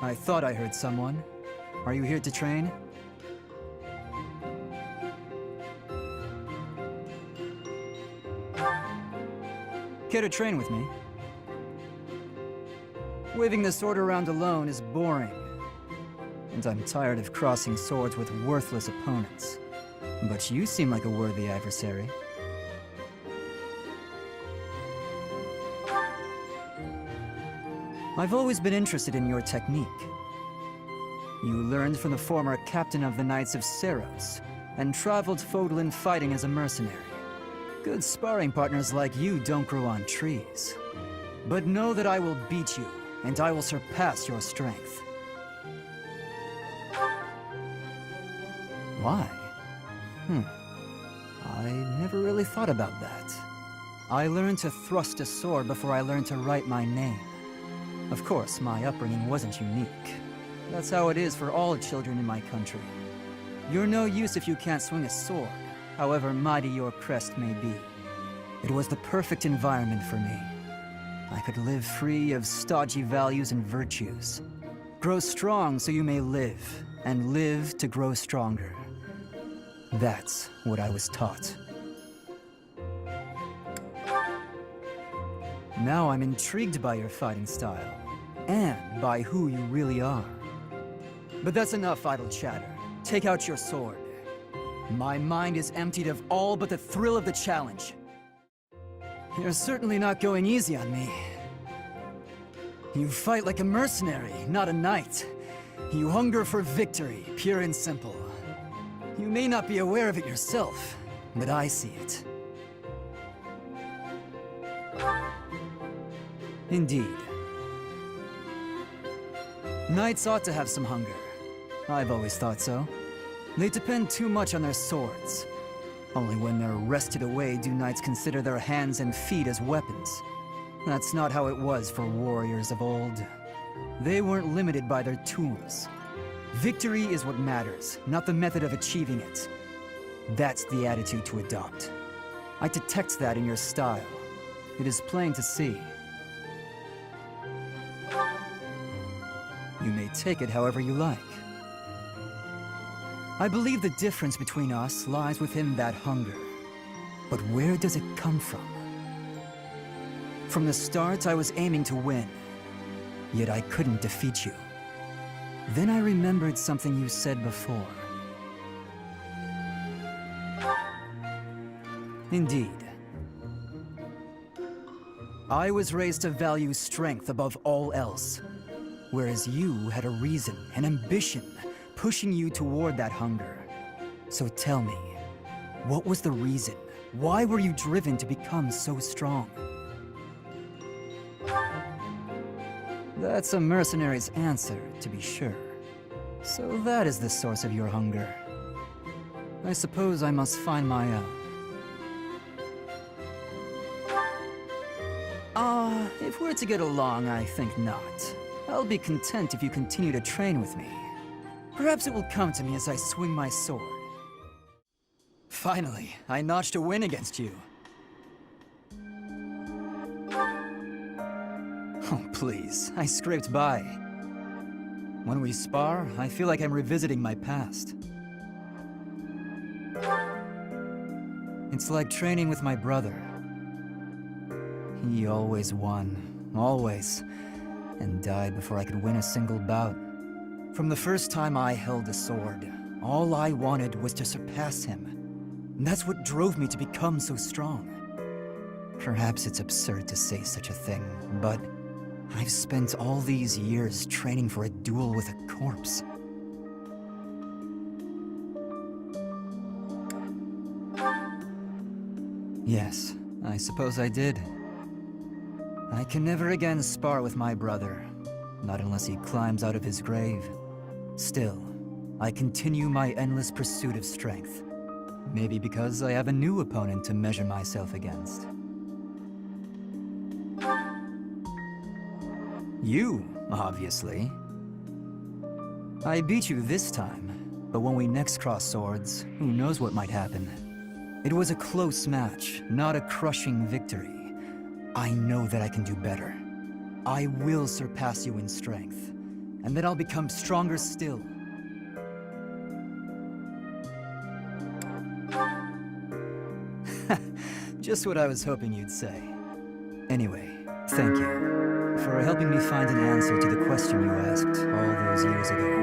I thought I heard someone. Are you here to train? Care to train with me? Waving the sword around alone is boring. And I'm tired of crossing swords with worthless opponents. But you seem like a worthy adversary. I've always been interested in your technique. You learned from the former captain of the Knights of Seros, and traveled Fodlan fighting as a mercenary. Good sparring partners like you don't grow on trees. But know that I will beat you, and I will surpass your strength. Why? I never really thought about that. I learned to thrust a sword before I learned to write my name. Of course, my upbringing wasn't unique. That's how it is for all children in my country. You're no use if you can't swing a sword, however mighty your crest may be. It was the perfect environment for me. I could live free of stodgy values and virtues. Grow strong so you may live, and live to grow stronger. That's what I was taught. Now I'm intrigued by your fighting style, and by who you really are. But that's enough idle chatter. Take out your sword. My mind is emptied of all but the thrill of the challenge. You're certainly not going easy on me. You fight like a mercenary, not a knight. You hunger for victory, pure and simple. You may not be aware of it yourself, but I see it. Indeed. Knights ought to have some hunger. I've always thought so. They depend too much on their swords. Only when they're wrested away do knights consider their hands and feet as weapons. That's not how it was for warriors of old. They weren't limited by their tools. Victory is what matters, not the method of achieving it. That's the attitude to adopt. I detect that in your style. It is plain to see. You may take it however you like. I believe the difference between us lies within that hunger. But where does it come from? From the start, I was aiming to win. Yet I couldn't defeat you. Then I remembered something you said before. Indeed. I was raised to value strength above all else. Whereas you had a reason, an ambition, pushing you toward that hunger. So tell me, what was the reason? Why were you driven to become so strong? That's a mercenary's answer, to be sure. So that is the source of your hunger. I suppose I must find my own. If we're to get along, I think not. I'll be content if you continue to train with me. Perhaps it will come to me as I swing my sword. Finally, I notched a win against you. Oh, please, I scraped by. When we spar, I feel like I'm revisiting my past. It's like training with my brother. He always won, always, and died before I could win a single bout. From the first time I held a sword, all I wanted was to surpass him. And that's what drove me to become so strong. Perhaps it's absurd to say such a thing, but I've spent all these years training for a duel with a corpse. Yes, I suppose I did. I can never again spar with my brother, not unless he climbs out of his grave. Still, I continue my endless pursuit of strength. Maybe because I have a new opponent to measure myself against. You, obviously. I beat you this time, but when we next cross swords, who knows what might happen. It was a close match, not a crushing victory. I know that I can do better. I will surpass you in strength, and then I'll become stronger still. Just what I was hoping you'd say. Anyway, thank you for helping me find an answer to the question you asked all those years ago.